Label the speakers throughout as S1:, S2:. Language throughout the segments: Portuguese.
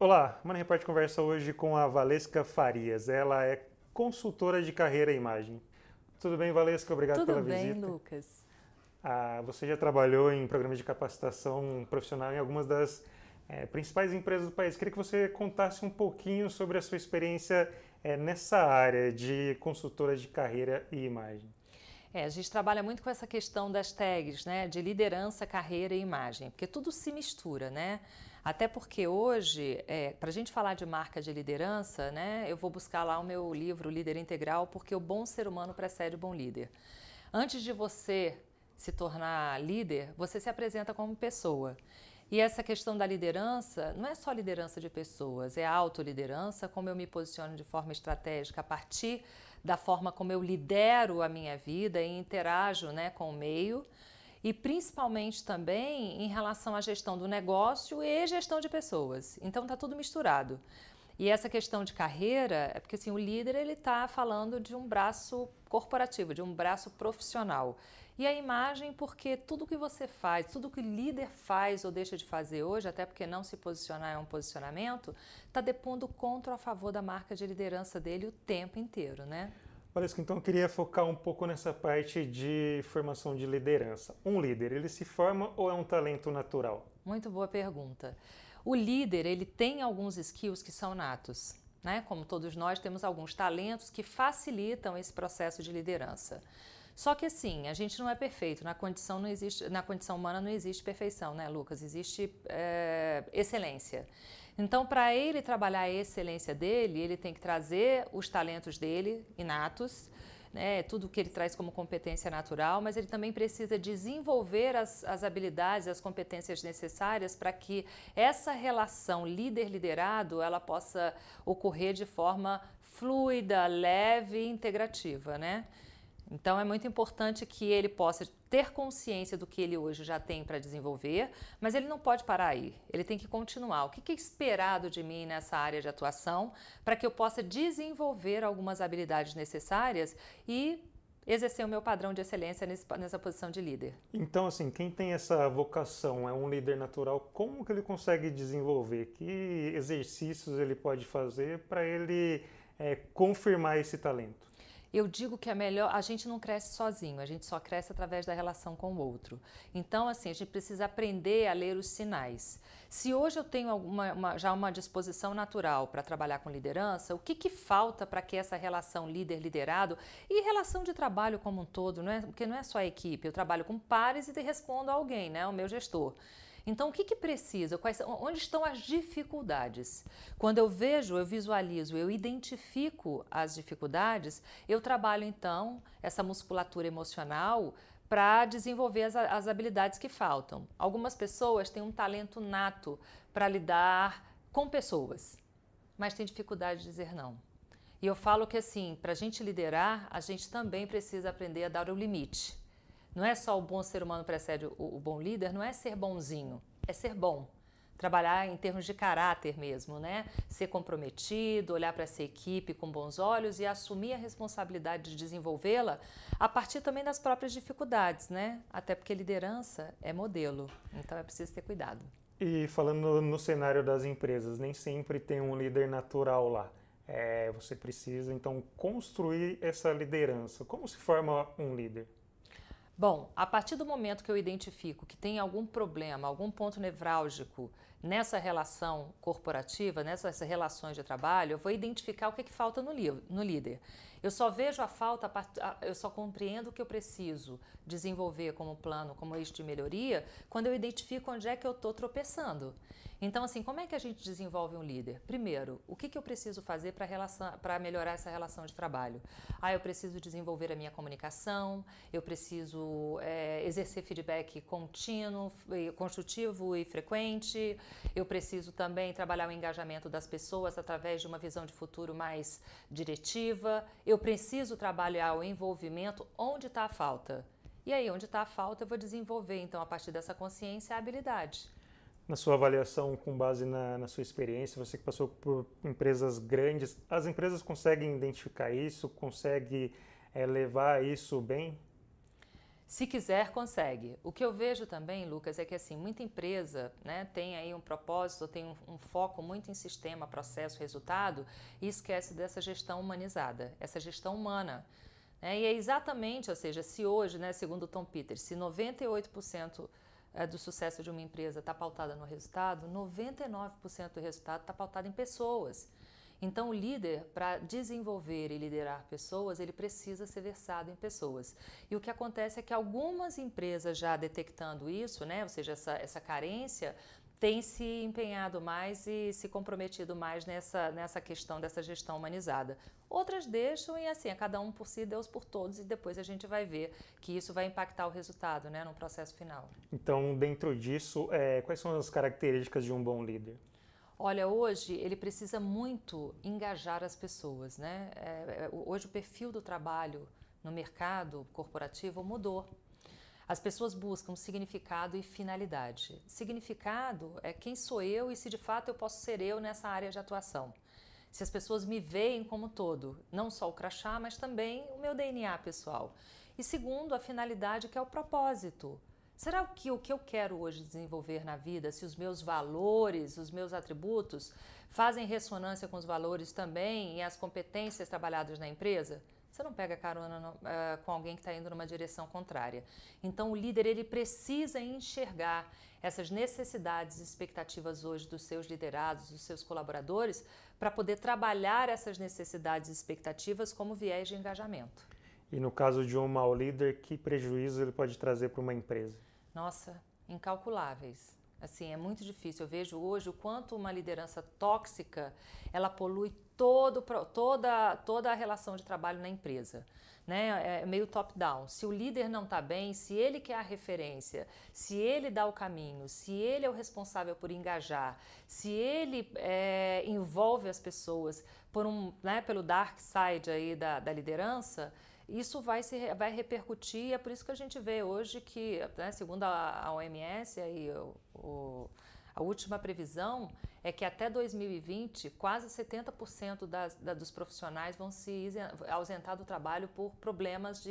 S1: Olá, Mano Repórter conversa hoje com a Valesca Farias. Ela é consultora de carreira e imagem. Tudo bem, Valesca? Obrigado
S2: Tudo
S1: pela
S2: bem,
S1: visita.
S2: Lucas?
S1: Você já trabalhou em programas de capacitação profissional em algumas das principais empresas do país. Queria que você contasse um pouquinho sobre a sua experiência nessa área de consultora de carreira e imagem.
S2: A gente trabalha muito com essa questão das tags, né, de liderança, carreira e imagem, porque tudo se mistura, né? Até porque hoje, para a gente falar de marca de liderança, né, eu vou buscar lá o meu livro Líder Integral, porque o bom ser humano precede o bom líder. Antes de você se tornar líder, você se apresenta como pessoa. E essa questão da liderança não é só liderança de pessoas, é a autoliderança, como eu me posiciono de forma estratégica a partir da forma como eu lidero a minha vida e interajo, né, com o meio, e principalmente também em relação à gestão do negócio e gestão de pessoas. Então está tudo misturado. E essa questão de carreira é porque assim, o líder ele está falando de um braço corporativo, de um braço profissional. E a imagem, porque tudo que você faz, tudo que o líder faz ou deixa de fazer hoje, até porque não se posicionar é um posicionamento, está depondo contra ou a favor da marca de liderança dele o tempo inteiro, né?
S1: Valesca, então eu queria focar um pouco nessa parte de formação de liderança. Um líder, ele se forma ou é um talento natural?
S2: Muito boa pergunta. O líder, ele tem alguns skills que são natos, né? Como todos nós temos alguns talentos que facilitam esse processo de liderança. Só que assim, a gente não é perfeito, na condição não existe, na condição humana não existe perfeição, né, Lucas? Existe excelência. Então, para ele trabalhar a excelência dele, ele tem que trazer os talentos dele inatos, né, tudo que ele traz como competência natural, mas ele também precisa desenvolver as habilidades, as competências necessárias para que essa relação líder-liderado ela possa ocorrer de forma fluida, leve e integrativa, né? Então é muito importante que ele possa ter consciência do que ele hoje já tem para desenvolver, mas ele não pode parar aí, ele tem que continuar. O que é esperado de mim nessa área de atuação para que eu possa desenvolver algumas habilidades necessárias e exercer o meu padrão de excelência nessa posição de líder?
S1: Então, assim, quem tem essa vocação é um líder natural, como que ele consegue desenvolver? Que exercícios ele pode fazer para ele confirmar esse talento?
S2: Eu digo que é melhor, a gente não cresce sozinho, a gente só cresce através da relação com o outro. Então, assim, a gente precisa aprender a ler os sinais. Se hoje eu tenho já uma disposição natural para trabalhar com liderança, o que falta para que essa relação líder-liderado e relação de trabalho como um todo, não é? Porque não é só a equipe, eu trabalho com pares e respondo a alguém, né? O meu gestor. Então, o que precisa? Onde estão as dificuldades? Quando eu vejo, eu visualizo, eu identifico as dificuldades, eu trabalho então essa musculatura emocional para desenvolver as habilidades que faltam. Algumas pessoas têm um talento nato para lidar com pessoas, mas têm dificuldade de dizer não. E eu falo que assim, para a gente liderar, a gente também precisa aprender a dar o limite. Não é só o bom ser humano precede o bom líder, não é ser bonzinho, é ser bom. Trabalhar em termos de caráter mesmo, né? Ser comprometido, olhar para essa equipe com bons olhos e assumir a responsabilidade de desenvolvê-la a partir também das próprias dificuldades, né? Até porque liderança é modelo, então é preciso ter cuidado.
S1: E falando no cenário das empresas, nem sempre tem um líder natural lá. Você precisa, então, construir essa liderança. Como se forma um líder?
S2: Bom, a partir do momento que eu identifico que tem algum problema, algum ponto nevrálgico nessa relação corporativa, nessas relações de trabalho, eu vou identificar o que falta no líder. Eu só vejo a falta, eu só compreendo o que eu preciso desenvolver como plano, como eixo de melhoria, quando eu identifico onde é que eu estou tropeçando. Então, assim, como é que a gente desenvolve um líder? Primeiro, o que eu preciso fazer para melhorar essa relação de trabalho? Eu preciso desenvolver a minha comunicação, eu preciso exercer feedback contínuo, construtivo e frequente, eu preciso também trabalhar o engajamento das pessoas através de uma visão de futuro mais diretiva, eu preciso trabalhar o envolvimento onde está a falta. E aí, onde está a falta, eu vou desenvolver, então, a partir dessa consciência, a habilidade.
S1: Na sua avaliação, com base na sua experiência, você que passou por empresas grandes, as empresas conseguem identificar isso, conseguem levar isso bem?
S2: Se quiser, consegue. O que eu vejo também, Lucas, é que assim, muita empresa, né, tem aí um propósito, tem um foco muito em sistema, processo, resultado e esquece dessa gestão humanizada, essa gestão humana. Né? E é exatamente, ou seja, se hoje, né, segundo o Tom Peters, se 98% do sucesso de uma empresa está pautada no resultado, 99% do resultado está pautado em pessoas. Então, o líder, para desenvolver e liderar pessoas, ele precisa ser versado em pessoas. E o que acontece é que algumas empresas já detectando isso, né, ou seja, essa carência, têm se empenhado mais e se comprometido mais nessa questão dessa gestão humanizada. Outras deixam e assim, é cada um por si, Deus por todos, e depois a gente vai ver que isso vai impactar o resultado, né, no processo final.
S1: Então, dentro disso, quais são as características de um bom líder?
S2: Olha, hoje ele precisa muito engajar as pessoas, né? Hoje o perfil do trabalho no mercado corporativo mudou. As pessoas buscam significado e finalidade. Significado é quem sou eu e se de fato eu posso ser eu nessa área de atuação. Se as pessoas me veem como todo, não só o crachá, mas também o meu DNA pessoal. E segundo, a finalidade, que é o propósito. Será que o que eu quero hoje desenvolver na vida, se os meus valores, os meus atributos fazem ressonância com os valores também e as competências trabalhadas na empresa? Você não pega carona com alguém que está indo numa direção contrária. Então, o líder ele precisa enxergar essas necessidades e expectativas hoje dos seus liderados, dos seus colaboradores, para poder trabalhar essas necessidades e expectativas como viés de engajamento.
S1: E no caso de um mau líder, que prejuízo ele pode trazer para uma empresa?
S2: Nossa, incalculáveis. Assim, é muito difícil. Eu vejo hoje o quanto uma liderança tóxica, ela polui toda a relação de trabalho na empresa. Né? É meio top-down. Se o líder não está bem, se ele quer a referência, se ele dá o caminho, se ele é o responsável por engajar, se ele envolve as pessoas pelo dark side aí da liderança, isso vai repercutir, é por isso que a gente vê hoje que, né, segundo a OMS, aí, a última previsão é que até 2020, quase 70% dos profissionais vão se ausentar do trabalho por problemas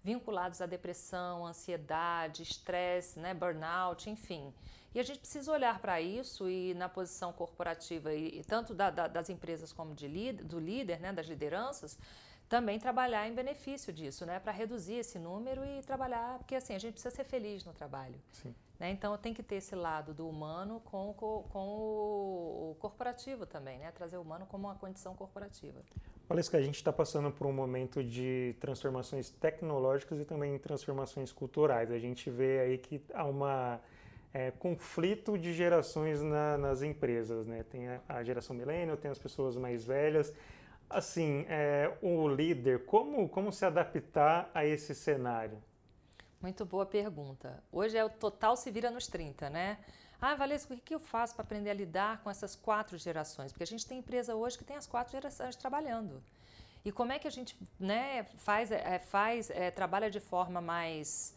S2: vinculados à depressão, ansiedade, estresse, né, burnout, enfim. E a gente precisa olhar para isso e na posição corporativa, e tanto das empresas como do líder, né, das lideranças, também trabalhar em benefício disso, né, para reduzir esse número e trabalhar, porque assim, a gente precisa ser feliz no trabalho.
S1: Sim.
S2: Né? Então tem que ter esse lado do humano com o corporativo também, né, trazer o humano como uma condição corporativa.
S1: Parece que a gente está passando por um momento de transformações tecnológicas e também transformações culturais. A gente vê aí que há conflito de gerações nas empresas, né? Tem a geração millennial, tem as pessoas mais velhas. Assim, o líder, como se adaptar a esse cenário?
S2: Muito boa pergunta. Hoje é o total se vira nos 30, né? Ah, Valesco, o que eu faço para aprender a lidar com essas 4 gerações? Porque a gente tem empresa hoje que tem as 4 gerações trabalhando. E como é que a gente, né, trabalha de forma mais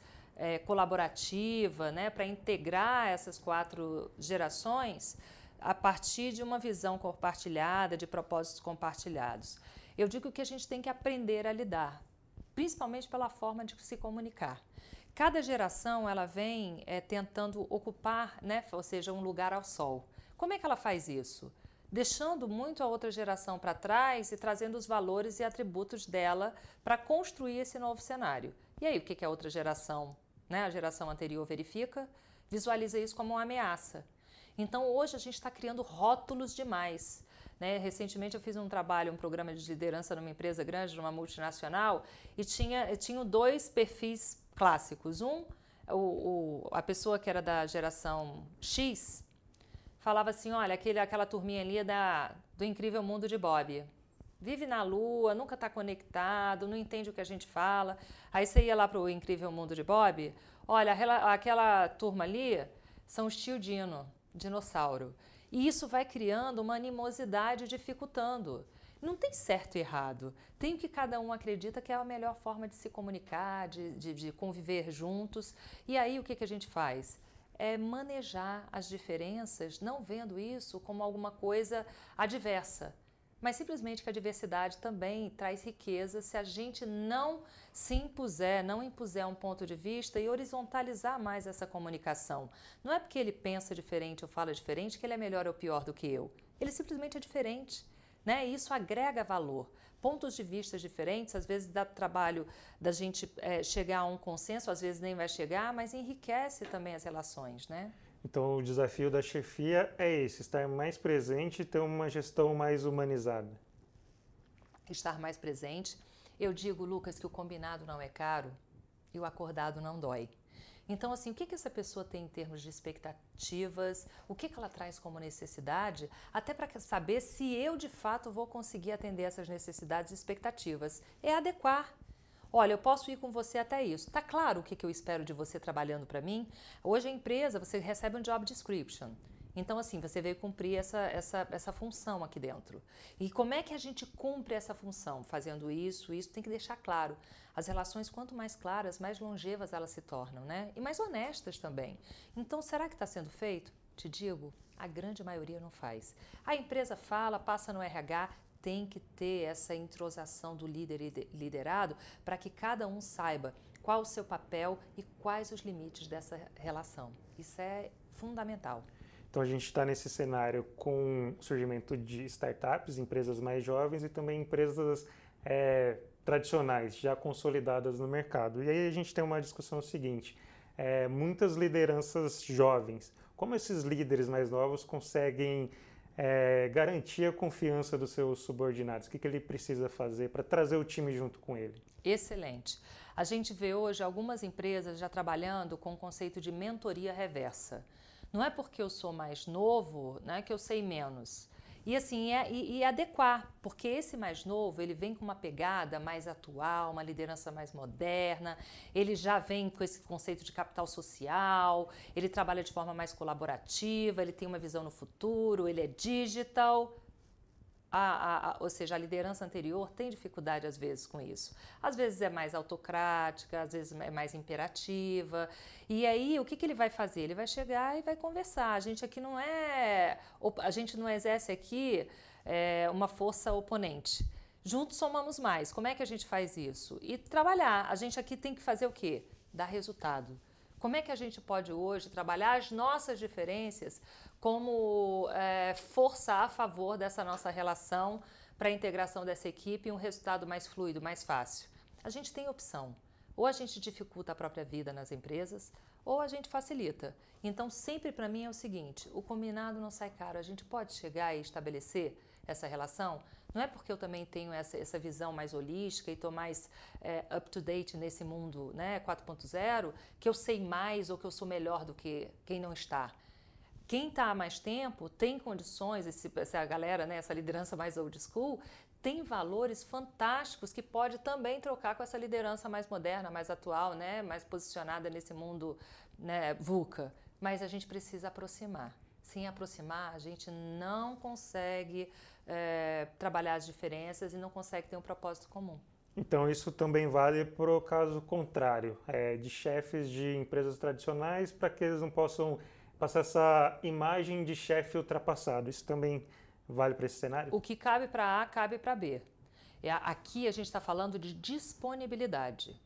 S2: colaborativa, né, para integrar essas 4 gerações a partir de uma visão compartilhada, de propósitos compartilhados? Eu digo que a gente tem que aprender a lidar, principalmente pela forma de se comunicar. Cada geração ela vem tentando ocupar, né, ou seja, um lugar ao sol. Como é que ela faz isso? Deixando muito a outra geração para trás e trazendo os valores e atributos dela para construir esse novo cenário. E aí, o que a outra geração, né, a geração anterior verifica? Visualiza isso como uma ameaça. Então, hoje a gente está criando rótulos demais. Né? Recentemente eu fiz um programa de liderança numa empresa grande, numa multinacional, e tinha 2 perfis clássicos. A pessoa que era da geração X falava assim, olha, aquela turminha ali do Incrível Mundo de Bob. Vive na lua, nunca está conectado, não entende o que a gente fala. Aí você ia lá para o Incrível Mundo de Bob, olha, aquela turma ali são os tio Dino, dinossauro. E isso vai criando uma animosidade, dificultando. Não tem certo e errado. Tem o que cada um acredita que é a melhor forma de se comunicar, de conviver juntos. E aí o que a gente faz? É manejar as diferenças, não vendo isso como alguma coisa adversa, mas simplesmente que a diversidade também traz riqueza se a gente não se impuser, não impuser um ponto de vista e horizontalizar mais essa comunicação. Não é porque ele pensa diferente ou fala diferente que ele é melhor ou pior do que eu. Ele simplesmente é diferente, né? E isso agrega valor. Pontos de vista diferentes, às vezes dá trabalho da gente chegar a um consenso, às vezes nem vai chegar, mas enriquece também as relações, né?
S1: Então, o desafio da chefia é esse, estar mais presente e ter uma gestão mais humanizada.
S2: Estar mais presente. Eu digo, Lucas, que o combinado não é caro e o acordado não dói. Então, assim, o que essa pessoa tem em termos de expectativas, o que ela traz como necessidade, até para saber se eu, de fato, vou conseguir atender essas necessidades e expectativas. É adequar. Olha, eu posso ir com você até isso. Está claro o que eu espero de você trabalhando para mim? Hoje a empresa, você recebe um job description. Então, assim, você veio cumprir essa função aqui dentro. E como é que a gente cumpre essa função? Fazendo isso tem que deixar claro. As relações, quanto mais claras, mais longevas elas se tornam, né? E mais honestas também. Então, será que está sendo feito? Te digo, a grande maioria não faz. A empresa fala, passa no RH, tem que ter essa entrosação do líder e liderado para que cada um saiba qual o seu papel e quais os limites dessa relação. Isso é fundamental.
S1: Então a gente está nesse cenário com o surgimento de startups, empresas mais jovens e também empresas tradicionais, já consolidadas no mercado. E aí a gente tem uma discussão seguinte, muitas lideranças jovens, como esses líderes mais novos conseguem garantir a confiança dos seus subordinados? O que ele precisa fazer para trazer o time junto com ele?
S2: Excelente. A gente vê hoje algumas empresas já trabalhando com o conceito de mentoria reversa. Não é porque eu sou mais novo, né, que eu sei menos. E assim, adequar, porque esse mais novo, ele vem com uma pegada mais atual, uma liderança mais moderna, ele já vem com esse conceito de capital social, ele trabalha de forma mais colaborativa, ele tem uma visão no futuro, ele é digital. Ou seja, a liderança anterior tem dificuldade às vezes com isso. Às vezes é mais autocrática, às vezes é mais imperativa. E aí, o que ele vai fazer? Ele vai chegar e vai conversar. A gente aqui a gente não exerce aqui uma força oponente. Juntos somamos mais. Como é que a gente faz isso? E trabalhar. A gente aqui tem que fazer o quê? Dar resultado. Como é que a gente pode hoje trabalhar as nossas diferenças como força a favor dessa nossa relação para a integração dessa equipe e um resultado mais fluido, mais fácil? A gente tem opção. Ou a gente dificulta a própria vida nas empresas, ou a gente facilita. Então, sempre para mim é o seguinte, o combinado não sai caro. A gente pode chegar e estabelecer essa relação? Não é porque eu também tenho essa visão mais holística e estou mais up-to-date nesse mundo, né, 4.0, que eu sei mais ou que eu sou melhor do que quem não está. Quem está há mais tempo tem condições, essa galera, né, essa liderança mais old school, tem valores fantásticos que pode também trocar com essa liderança mais moderna, mais atual, né, mais posicionada nesse mundo, né, VUCA. Mas a gente precisa aproximar. Sem aproximar, a gente não consegue trabalhar as diferenças e não consegue ter um propósito comum.
S1: Então isso também vale para o caso contrário, de chefes de empresas tradicionais, para que eles não possam passar essa imagem de chefe ultrapassado. Isso também vale para esse cenário?
S2: O que cabe para A, cabe para B. Aqui a gente está falando de disponibilidade.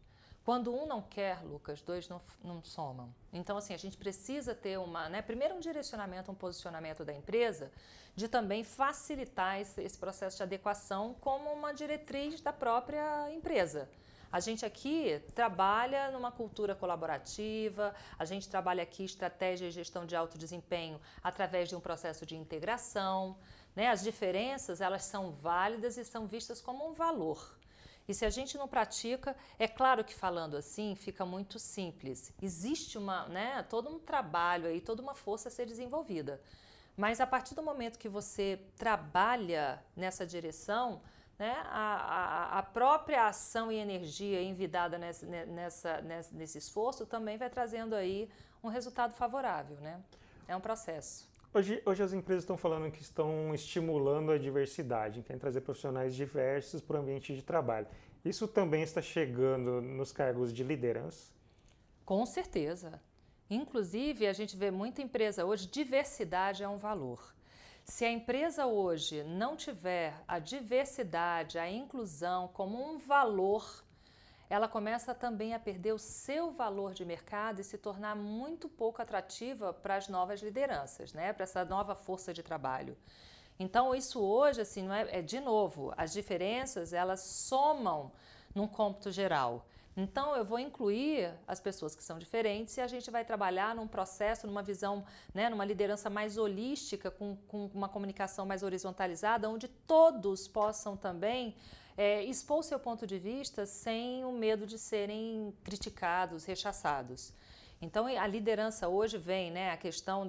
S2: Quando um não quer, Lucas, dois não somam. Então, assim, a gente precisa ter primeiro um direcionamento, um posicionamento da empresa, de também facilitar esse processo de adequação como uma diretriz da própria empresa. A gente aqui trabalha numa cultura colaborativa, a gente trabalha aqui estratégia e gestão de alto desempenho através de um processo de integração, né? As diferenças, elas são válidas e são vistas como um valor. E se a gente não pratica, é claro que falando assim fica muito simples. Existe todo um trabalho aí, toda uma força a ser desenvolvida. Mas a partir do momento que você trabalha nessa direção, né, a própria ação e energia envidada nesse esforço também vai trazendo aí um resultado favorável, né? É um processo.
S1: Hoje as empresas estão falando que estão estimulando a diversidade, querem trazer profissionais diversos para o ambiente de trabalho. Isso também está chegando nos cargos de liderança?
S2: Com certeza. Inclusive, a gente vê muita empresa hoje, diversidade é um valor. Se a empresa hoje não tiver a diversidade, a inclusão como um valor, ela começa também a perder o seu valor de mercado e se tornar muito pouco atrativa para as novas lideranças, né? Para essa nova força de trabalho. Então, isso hoje, assim, não é de novo, as diferenças, elas somam num cômputo geral. Então, eu vou incluir as pessoas que são diferentes e a gente vai trabalhar num processo, numa visão, né, numa liderança mais holística, com uma comunicação mais horizontalizada, onde todos possam também expor o seu ponto de vista sem o medo de serem criticados, rechaçados. Então, a liderança hoje vem, né, a questão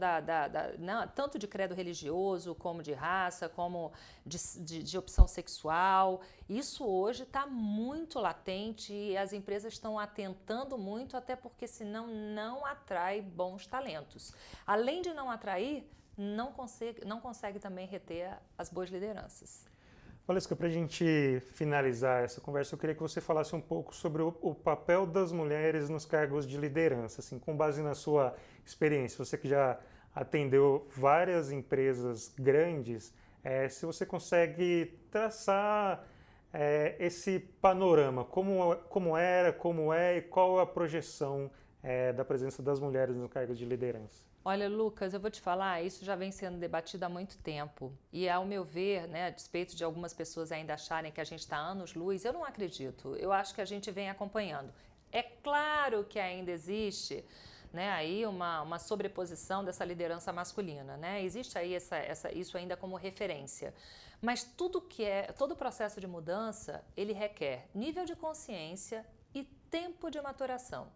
S2: tanto de credo religioso, como de raça, como de opção sexual. Isso hoje está muito latente e as empresas estão atentando muito, até porque senão não atrai bons talentos. Além de não atrair, não consegue também reter as boas lideranças.
S1: Valesca, para a gente finalizar essa conversa, eu queria que você falasse um pouco sobre o papel das mulheres nos cargos de liderança, assim, com base na sua experiência, você que já atendeu várias empresas grandes, se você consegue traçar esse panorama, como era, como é e qual a projeção da presença das mulheres nos cargos de liderança.
S2: Olha, Lucas, eu vou te falar, isso já vem sendo debatido há muito tempo. E, ao meu ver, né, a despeito de algumas pessoas ainda acharem que a gente está anos-luz, eu não acredito. Eu acho que a gente vem acompanhando. É claro que ainda existe, né, aí uma sobreposição dessa liderança masculina, né? Existe aí isso ainda como referência. Mas todo processo de mudança, ele requer nível de consciência e tempo de maturação.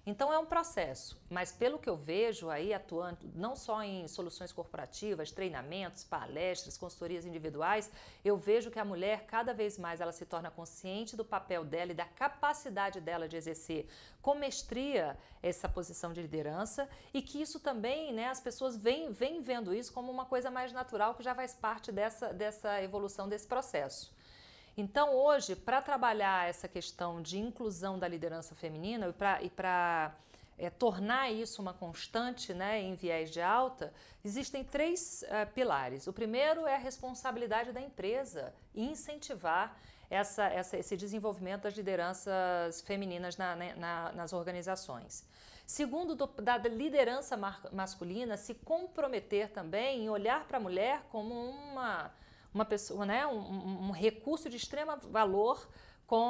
S2: Então é um processo, mas pelo que eu vejo aí atuando não só em soluções corporativas, treinamentos, palestras, consultorias individuais, eu vejo que a mulher cada vez mais ela se torna consciente do papel dela e da capacidade dela de exercer com mestria essa posição de liderança e que isso também, né, as pessoas vêm vendo isso como uma coisa mais natural que já faz parte dessa evolução desse processo. Então, hoje, para trabalhar essa questão de inclusão da liderança feminina e para tornar isso uma constante, né, em viés de alta, existem três pilares. O primeiro é a responsabilidade da empresa e incentivar esse desenvolvimento das lideranças femininas nas organizações. Segundo, da liderança masculina se comprometer também em olhar para a mulher como uma pessoa, né, um recurso de extremo valor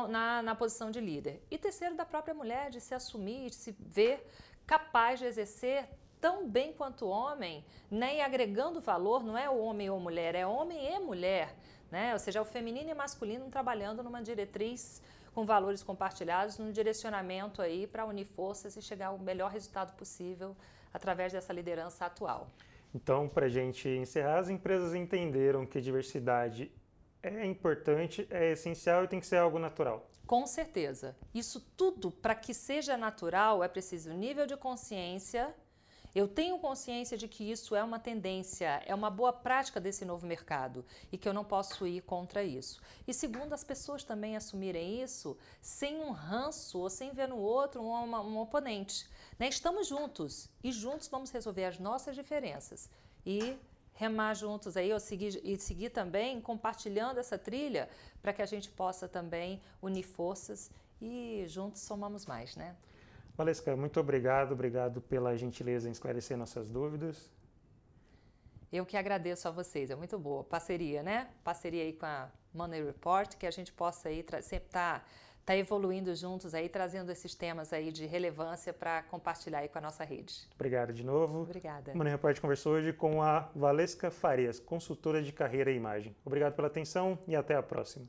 S2: na posição de líder. E terceiro, da própria mulher, de se assumir, de se ver capaz de exercer tão bem quanto o homem, né, e agregando valor, não é o homem ou mulher, é homem e mulher, né, ou seja, é o feminino e masculino trabalhando numa diretriz com valores compartilhados, num direcionamento aí para unir forças e chegar ao melhor resultado possível através dessa liderança atual.
S1: Então, para a gente encerrar, as empresas entenderam que diversidade é importante, é essencial e tem que ser algo natural.
S2: Com certeza. Isso tudo, para que seja natural, é preciso nível de consciência. Eu tenho consciência de que isso é uma tendência, é uma boa prática desse novo mercado e que eu não posso ir contra isso. E segundo, as pessoas também assumirem isso sem um ranço ou sem ver no outro um oponente. Né? Estamos juntos e juntos vamos resolver as nossas diferenças e remar juntos aí, seguir também compartilhando essa trilha para que a gente possa também unir forças e juntos somamos mais, né?
S1: Valesca, muito obrigado pela gentileza em esclarecer nossas dúvidas.
S2: Eu que agradeço a vocês, é muito boa parceria, né? Parceria aí com a Money Report, que a gente possa aí sempre tá evoluindo juntos aí, trazendo esses temas aí de relevância para compartilhar aí com a nossa rede.
S1: Obrigado de novo.
S2: Obrigada.
S1: O Money Report conversou hoje com a Valesca Farias, consultora de carreira e imagem. Obrigado pela atenção e até a próxima.